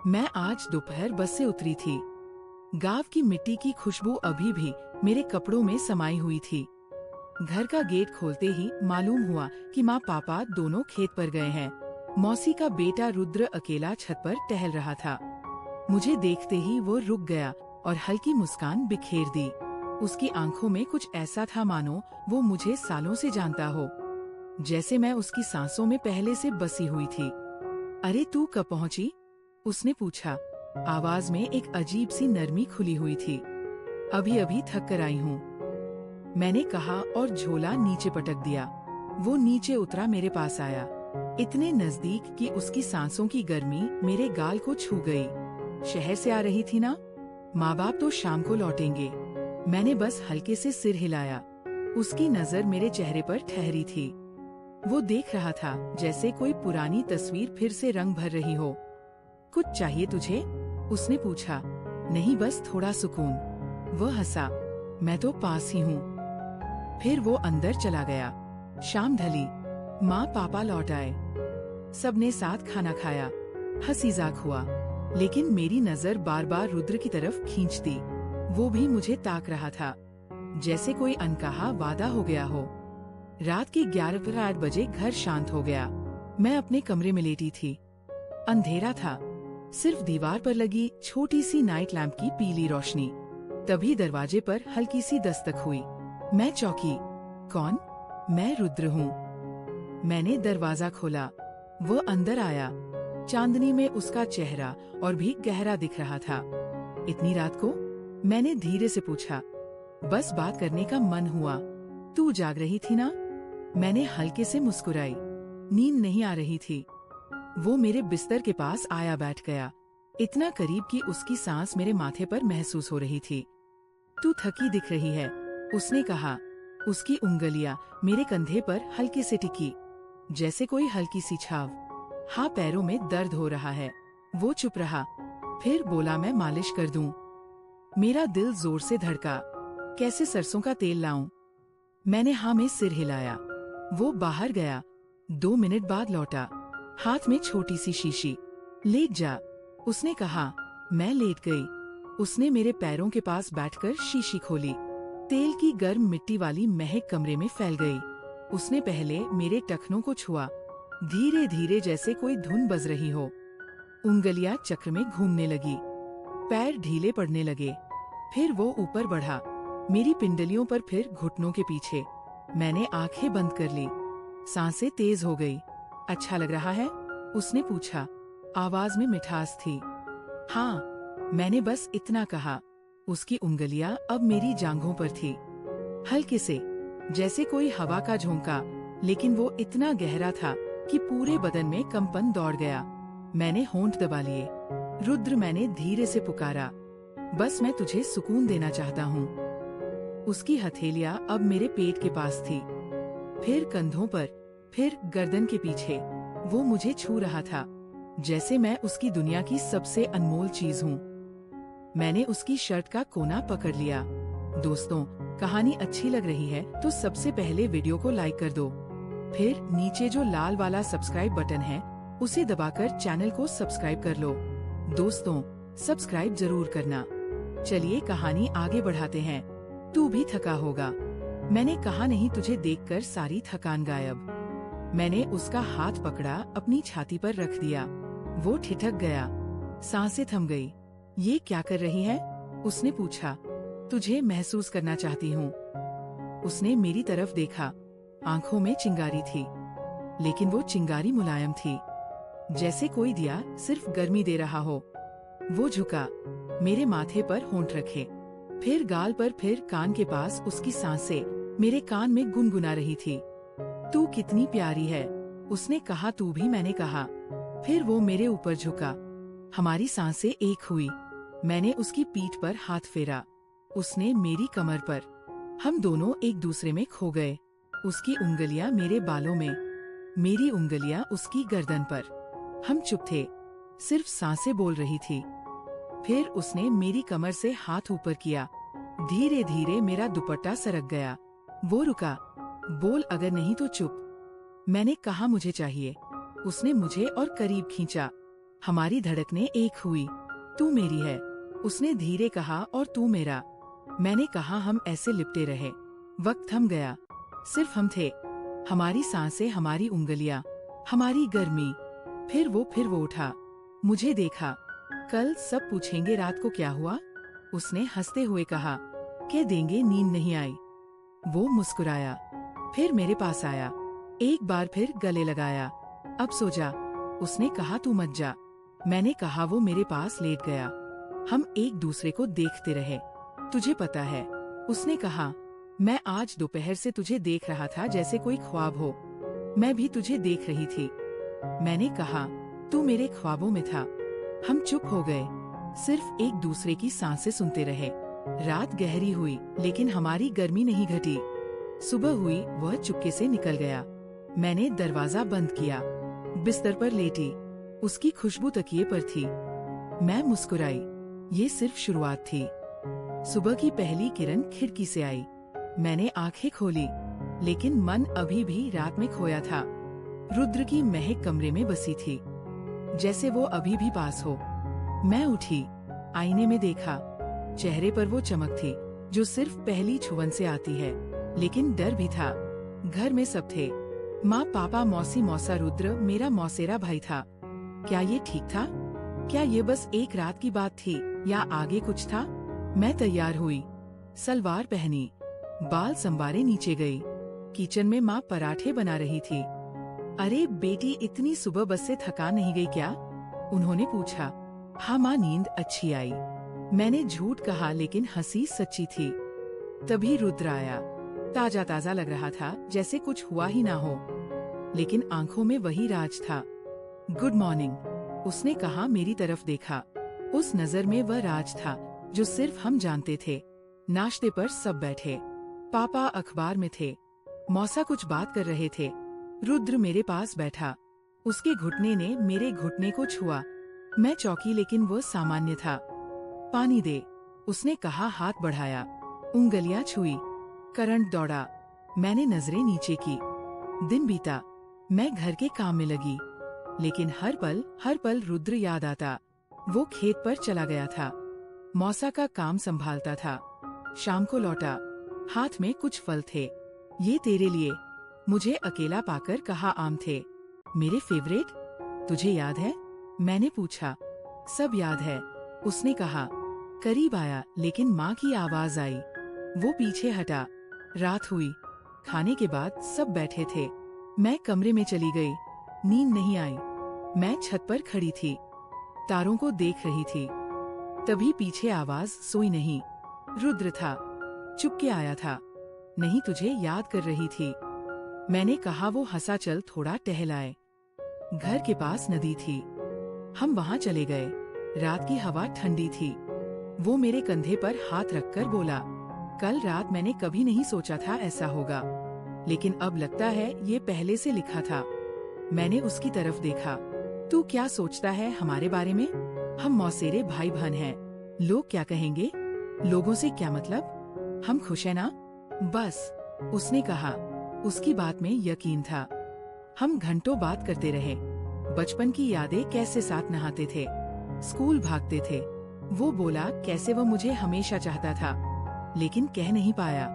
मैं आज दोपहर बस से उतरी थी। गांव की मिट्टी की खुशबू अभी भी मेरे कपड़ों में समाई हुई थी। घर का गेट खोलते ही मालूम हुआ कि माँ पापा दोनों खेत पर गए हैं। मौसी का बेटा रुद्र अकेला छत पर टहल रहा था। मुझे देखते ही वो रुक गया और हल्की मुस्कान बिखेर दी। उसकी आंखों में कुछ ऐसा था मानो वो मुझे सालों से जानता हो, जैसे मैं उसकी सांसों में पहले से बसी हुई थी। अरे तू कब पहुँची? उसने पूछा। आवाज में एक अजीब सी नरमी खुली हुई थी। अभी अभी थक कर आई हूँ, मैंने कहा और झोला नीचे पटक दिया। वो नीचे उतरा, मेरे पास आया, इतने नजदीक कि उसकी सांसों की गर्मी मेरे गाल को छू गई। शहर से आ रही थी ना? माँ बाप तो शाम को लौटेंगे। मैंने बस हल्के से सिर हिलाया। उसकी नजर मेरे चेहरे पर ठहरी थी। वो देख रहा था जैसे कोई पुरानी तस्वीर फिर से रंग भर रही हो। कुछ चाहिए तुझे? उसने पूछा। नहीं, बस थोड़ा सुकून। वह हंसा। मैं तो पास ही हूँ। फिर वो अंदर चला गया। शाम ढली। माँ पापा लौट आए। सबने साथ खाना खाया। हंसी-मजाक हुआ, लेकिन मेरी नजर बार बार रुद्र की तरफ खींचती। वो भी मुझे ताक रहा था, जैसे कोई अनकहा वादा हो गया हो। रात के 11 बजे घर शांत हो गया। मैं अपने कमरे में लेटी थी। अंधेरा था, सिर्फ दीवार पर लगी छोटी सी नाइट लैंप की पीली रोशनी। तभी दरवाजे पर हल्की सी दस्तक हुई। मैं चौंकी। कौन? मैं रुद्र हूँ। मैंने दरवाजा खोला। वो अंदर आया। चांदनी में उसका चेहरा और भी गहरा दिख रहा था। इतनी रात को? मैंने धीरे से पूछा। बस बात करने का मन हुआ। तू जाग रही थी ना? मैंने हल्के से मुस्कुराई। नींद नहीं आ रही थी। वो मेरे बिस्तर के पास आया, बैठ गया, इतना करीब कि उसकी सांस मेरे माथे पर महसूस हो रही थी। तू थकी दिख रही है, उसने कहा। उसकी उंगलियां मेरे कंधे पर हल्के से टिकी, जैसे कोई हल्की सी छाव। हाँ, पैरों में दर्द हो रहा है। वो चुप रहा, फिर बोला, मैं मालिश कर दूं। मेरा दिल जोर से धड़का। कैसे सरसों का तेल लाऊं? मैंने हाँ में सिर हिलाया। वो बाहर गया। 2 मिनट बाद लौटा, हाथ में छोटी सी शीशी। लेट जा, उसने कहा। मैं लेट गई। उसने मेरे पैरों के पास बैठकर शीशी खोली। तेल की गर्म मिट्टी वाली महक कमरे में फैल गई। उसने पहले मेरे टखनों को छुआ, धीरे धीरे, जैसे कोई धुन बज रही हो। उंगलियां चक्र में घूमने लगी, पैर ढीले पड़ने लगे। फिर वो ऊपर बढ़ा, मेरी पिंडलियों पर, फिर घुटनों के पीछे। मैंने आंखें बंद कर ली। सांसें तेज हो गई। अच्छा लग रहा है? उसने पूछा। आवाज में मिठास थी। हाँ, मैंने बस इतना कहा। उसकी उंगलियां अब मेरी जांघों पर थी, हल्के से, जैसे कोई हवा का झोंका, लेकिन वो इतना गहरा था कि पूरे बदन में कंपन दौड़ गया। मैंने होंठ दबा लिए। रुद्र, मैंने धीरे से पुकारा, बस मैं तुझे सुकून देना चाहता हूँ। उसकी हथेलियां अब मेरे पेट के पास थी, फिर कंधों पर, फिर गर्दन के पीछे। वो मुझे छू रहा था, जैसे मैं उसकी दुनिया की सबसे अनमोल चीज हूँ। मैंने उसकी शर्ट का कोना पकड़ लिया। दोस्तों, कहानी अच्छी लग रही है तो सबसे पहले वीडियो को लाइक कर दो। फिर नीचे जो लाल वाला सब्सक्राइब बटन है, उसे दबाकर चैनल को सब्सक्राइब कर लो। दोस्तों, सब्सक्राइब जरूर करना। चलिए कहानी आगे बढ़ाते हैं। तू भी थका होगा। मैंने कहा। नहीं, तुझे देखकर सारी थकान गायब। मैंने उसका हाथ पकड़ा, अपनी छाती पर रख दिया। वो ठिठक गया, सांसें थम गई। ये क्या कर रही है? उसने पूछा। तुझे महसूस करना चाहती हूँ। उसने मेरी तरफ देखा। आंखों में चिंगारी थी, लेकिन वो चिंगारी मुलायम थी, जैसे कोई दिया सिर्फ गर्मी दे रहा हो। वो झुका, मेरे माथे पर होंठ रखे, फिर गाल पर, फिर कान के पास। उसकी सांसें मेरे कान में गुनगुना रही थी। तू कितनी प्यारी है, उसने कहा। तू भी, मैंने कहा। फिर वो मेरे ऊपर झुका। हमारी सांसें एक हुई। मैंने उसकी पीठ पर हाथ फेरा, उसने मेरी कमर पर। हम दोनों एक दूसरे में खो गए। उसकी उंगलियां मेरे बालों में, मेरी उंगलियां उसकी गर्दन पर। हम चुप थे, सिर्फ सांसें बोल रही थी। फिर उसने मेरी कमर से हाथ ऊपर किया। धीरे धीरे मेरा दुपट्टा सरक गया। वो रुका। बोल, अगर नहीं तो चुप। मैंने कहा, मुझे चाहिए। उसने मुझे और करीब खींचा। हमारी धड़कनें एक हुई। तू मेरी है, उसने धीरे कहा, और तू मेरा। मैंने कहा। हम ऐसे लिपटे रहे। वक्त थम गया। सिर्फ हम थे, हमारी सांसें, हमारी उंगलियां, हमारी गर्मी। फिर वो उठा, मुझे देखा। कल सब पूछेंगे रात को क्या हुआ। उसने हंसते हुए कहा, कह देंगे नींद नहीं आई। वो मुस्कुराया, फिर मेरे पास आया, एक बार फिर गले लगाया। अब सो जा, उसने कहा। तू मत जा। मैंने कहा। वो मेरे पास लेट गया। हम एक दूसरे को देखते रहे। तुझे पता है, उसने कहा, मैं आज दोपहर से तुझे देख रहा था जैसे कोई ख्वाब हो। मैं भी तुझे देख रही थी। मैंने कहा, तू मेरे ख्वाबों में था। हम चुप हो गए, सिर्फ एक दूसरे की सांसें सुनते रहे। रात गहरी हुई, लेकिन हमारी गर्मी नहीं घटी। सुबह हुई, वह चुपके से निकल गया। मैंने दरवाजा बंद किया, बिस्तर पर लेटी। उसकी खुशबू तकिए पर थी। मैं मुस्कुराई। ये सिर्फ शुरुआत थी। सुबह की पहली किरण खिड़की से आई। मैंने आंखें खोली, लेकिन मन अभी भी रात में खोया था। रुद्र की महक कमरे में बसी थी, जैसे वो अभी भी पास हो। मैं उठी, आईने में देखा। चेहरे पर वो चमक थी जो सिर्फ पहली छुवन से आती है। लेकिन डर भी था। घर में सब थे, माँ, पापा, मौसी, मौसा। रुद्र मेरा मौसेरा भाई था। क्या ये ठीक था? क्या ये बस एक रात की बात थी, या आगे कुछ था? मैं तैयार हुई, सलवार पहनी, बाल संवारे नीचे गई। किचन में माँ पराठे बना रही थी। अरे बेटी, इतनी सुबह बस से थकान नहीं गई क्या? उन्होंने पूछा। हाँ माँ, नींद अच्छी आई। मैंने झूठ कहा, लेकिन हंसी सच्ची थी। तभी रुद्र आया। ताजा ताजा लग रहा था, जैसे कुछ हुआ ही ना हो, लेकिन आंखों में वही राज था। गुड मॉर्निंग, उसने कहा। मेरी तरफ देखा। उस नजर में वह राज था जो सिर्फ हम जानते थे। नाश्ते पर सब बैठे। पापा अखबार में थे, मौसा कुछ बात कर रहे थे। रुद्र मेरे पास बैठा। उसके घुटने ने मेरे घुटने को छुआ। मैं चौंकी, लेकिन वो सामान्य था। पानी दे, उसने कहा। हाथ बढ़ाया, उंगलियां छुई। करंट दौड़ा। मैंने नजरें नीचे की। दिन बीता, मैं घर के काम में लगी, लेकिन हर पल रुद्र याद आता। वो खेत पर चला गया था, मौसा का काम संभालता था। शाम को लौटा, हाथ में कुछ फल थे। ये तेरे लिए, मुझे अकेला पाकर कहा। आम थे, मेरे फेवरेट। तुझे याद है? मैंने पूछा। सब याद है, उसने कहा। करीब आया, लेकिन माँ की आवाज आई। वो पीछे हटा। रात हुई, खाने के बाद सब बैठे थे। मैं कमरे में चली गई। नींद नहीं आई। मैं छत पर खड़ी थी, तारों को देख रही थी। तभी पीछे आवाज। सोई नहीं। रुद्र था, चुप के आया था। नहीं, तुझे याद कर रही थी। मैंने कहा। वो हंसा। चल थोड़ा टहलाए। घर के पास नदी थी, हम वहाँ चले गए। रात की हवा ठंडी थी। वो मेरे कंधे पर हाथ रखकर बोला, कल रात मैंने कभी नहीं सोचा था ऐसा होगा, लेकिन अब लगता है ये पहले से लिखा था। मैंने उसकी तरफ देखा। तू क्या सोचता है हमारे बारे में? हम मौसेरे भाई बहन हैं। लोग क्या कहेंगे? लोगों से क्या मतलब? हम खुश हैं ना? बस, उसने कहा। उसकी बात में यकीन था। हम घंटों बात करते रहे। बचपन की यादें, कैसे साथ नहाते थे, स्कूल भागते थे। वो बोला कैसे वो मुझे हमेशा चाहता था, लेकिन कह नहीं पाया।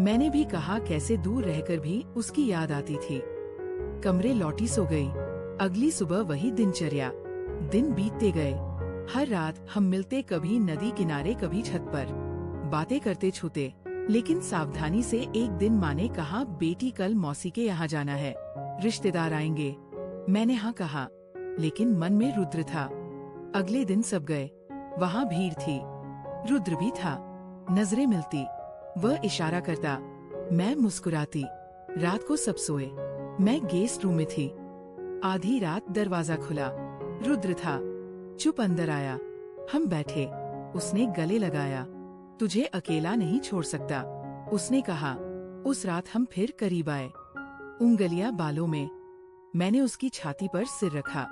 मैंने भी कहा कैसे दूर रहकर भी उसकी याद आती थी। कमरे लौटी, सो गई। अगली सुबह वही दिनचर्या। दिन बीतते गए। हर रात हम मिलते, कभी नदी किनारे, कभी छत पर। बातें करते, छूते, लेकिन सावधानी से। एक दिन माँ ने कहा, बेटी कल मौसी के यहाँ जाना है, रिश्तेदार आएंगे। मैंने हाँ कहा, लेकिन मन में रुद्र था। अगले दिन सब गए। वहाँ भीड़ थी, रुद्र भी था। नजरें मिलती, वह इशारा करता, मैं मुस्कुराती। रात को सब सोए, मैं गेस्ट रूम में थी। आधी रात दरवाजा खुला, रुद्र था, चुप अंदर आया। हम बैठे, उसने गले लगाया। तुझे अकेला नहीं छोड़ सकता, उसने कहा। उस रात हम फिर करीब आए, उंगलियां बालों में। मैंने उसकी छाती पर सिर रखा।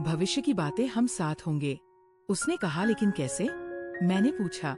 भविष्य की बातें हम साथ होंगे, उसने कहा। लेकिन कैसे? मैंने पूछा।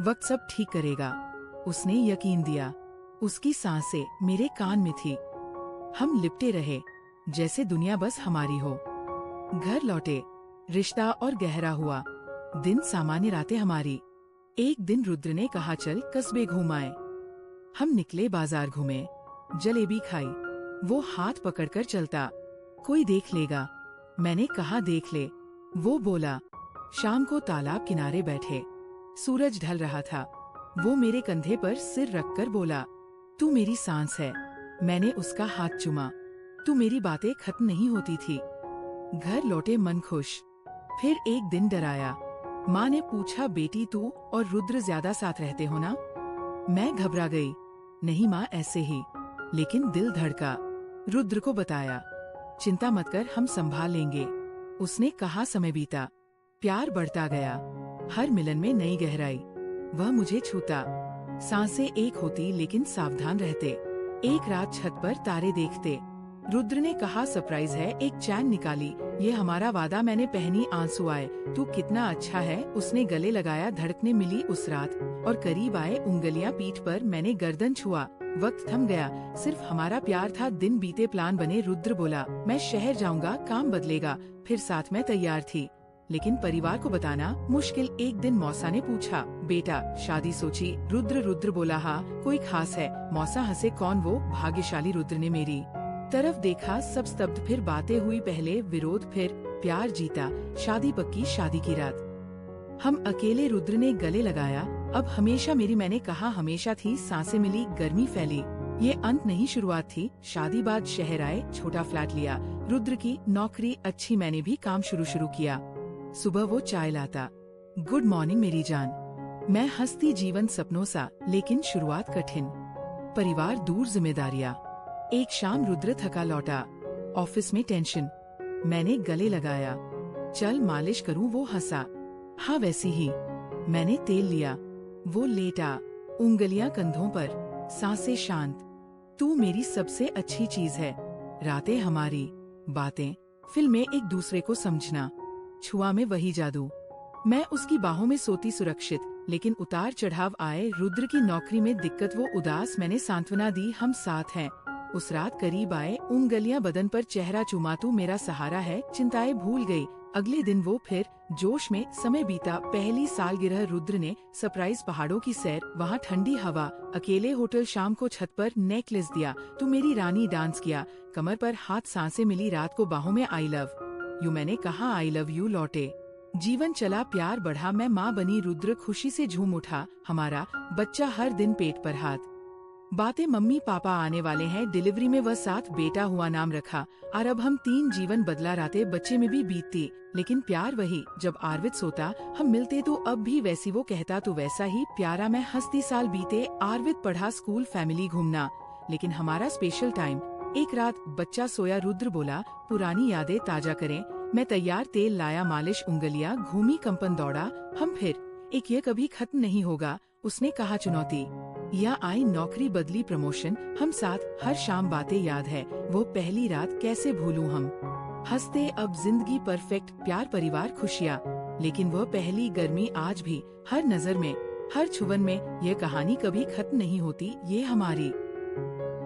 वक्त सब ठीक करेगा, उसने यकीन दिया। उसकी सांसें मेरे कान में थी। हम लिपटे रहे, जैसे दुनिया बस हमारी हो। घर लौटे, रिश्ता और गहरा हुआ। दिन सामान्य, रातें हमारी। एक दिन रुद्र ने कहा चल कस्बे घूमाए। हम निकले, बाजार घूमे, जलेबी खाई। वो हाथ पकड़कर चलता, कोई देख लेगा। मैंने कहा देख ले। वो बोला। शाम को तालाब किनारे बैठे, सूरज ढल रहा था। वो मेरे कंधे पर सिर रखकर बोला, तू मेरी सांस है। मैंने उसका हाथ चूमा। तू मेरी बातें खत्म नहीं होती थी। घर लौटे मन खुश। फिर एक दिन डर आया। माँ ने पूछा, बेटी तू और रुद्र ज्यादा साथ रहते हो ना? मैं घबरा गई। नहीं माँ, ऐसे ही। लेकिन दिल धड़का। रुद्र को बताया, चिंता मत कर, हम संभाल लेंगे। उसने कहा। समय बीता, प्यार बढ़ता गया। हर मिलन में नई गहराई। वह मुझे छूता, सांसें एक होती लेकिन सावधान रहते। एक रात छत पर तारे देखते। रुद्र ने कहा, सरप्राइज है। एक चैन निकाली, ये हमारा वादा। मैंने पहनी, आंसू आए। तू कितना अच्छा है। उसने गले लगाया, धड़कने मिली उस रात। और करीब आए, उंगलियां पीठ पर, मैंने गर्दन छुआ। वक्त थम गया, सिर्फ हमारा प्यार था। दिन बीते, प्लान बने। रुद्र बोला, मैं शहर जाऊंगा, काम बदलेगा। फिर साथ में तैयार थी, लेकिन परिवार को बताना मुश्किल। एक दिन मौसा ने पूछा, बेटा शादी सोची? रुद्र बोला, हाँ, कोई खास है? मौसा हंसे, कौन वो? भाग्यशाली। रुद्र ने मेरी तरफ देखा, सब स्तब्ध। फिर बातें हुई, पहले विरोध, फिर प्यार जीता। शादी पक्की, शादी की रात हम अकेले। रुद्र ने गले लगाया, अब हमेशा मेरी। मैंने कहा हमेशा थी। सांसें मिली, गर्मी फैली। ये अंत नहीं, शुरुआत थी। शादी बाद शहर आए, छोटा फ्लैट लिया। रुद्र की नौकरी अच्छी, मैंने भी काम शुरू किया। सुबह वो चाय लाता, गुड मॉर्निंग मेरी जान। मैं हंसती, जीवन सपनों सा, लेकिन शुरुआत कठिन। परिवार दूर, जिम्मेदारियाँ। एक शाम रुद्र थका लौटा, ऑफिस में टेंशन। मैंने गले लगाया, चल मालिश करूं? वो हंसा, हाँ वैसी ही। मैंने तेल लिया। वो लेटा, उंगलियां कंधों पर, सांसें शांत। तू मेरी सबसे अच्छी चीज है। रातें हमारी, बातें, फिल्में, एक दूसरे को समझना। छुआ में वही जादू। मैं उसकी बाहों में सोती, सुरक्षित। लेकिन उतार चढ़ाव आए। रुद्र की नौकरी में दिक्कत, वो उदास। मैंने सांत्वना दी, हम साथ हैं। उस रात करीब आए, उंगलियां बदन पर, चेहरा चूमा। तू मेरा सहारा है। चिंताएं भूल गई। अगले दिन वो फिर जोश में। समय बीता, पहली सालगिरह। रुद्र ने सरप्राइज, पहाड़ों की सैर, वहाँ ठंडी हवा। अकेले होटल, शाम को छत पर नेकलेस दिया। तू मेरी रानी, डांस किया। कमर पर हाथ, सांसें मिली। रात को बाहों में, आई लव यू। मैंने कहा आई लव यू। लौटे, जीवन चला, प्यार बढ़ा। मैं माँ बनी। रुद्र खुशी से झूम उठा। हमारा बच्चा, हर दिन पेट पर हाथ। बातें, मम्मी पापा आने वाले हैं। डिलीवरी में वह साथ, बेटा हुआ, नाम रखा। और अब हम तीन। जीवन बदला, रातें बच्चे में भी बीतती, लेकिन प्यार वही। जब आरवित सोता, हम मिलते तो अब भी वैसी। वो कहता तो वैसा ही प्यारा। मैं हंसती, साल बीते। आरवित पढ़ा, स्कूल, फैमिली, घूमना, लेकिन हमारा स्पेशल टाइम। एक रात बच्चा सोया। रुद्र बोला, पुरानी यादें ताजा करें। मैं तैयार, तेल लाया, मालिश, उंगलियां घूमी, कंपन दौड़ा। हम फिर एक, ये कभी खत्म नहीं होगा। उसने कहा, चुनौती या आई, नौकरी बदली, प्रमोशन। हम साथ, हर शाम, बातें याद है। वो पहली रात कैसे भूलूं हम। हंसते, अब जिंदगी परफेक्ट। प्यार, परिवार, खुशियाँ। लेकिन वह पहली गर्मी आज भी, हर नजर में, हर छुवन में। ये कहानी कभी खत्म नहीं होती, ये हमारी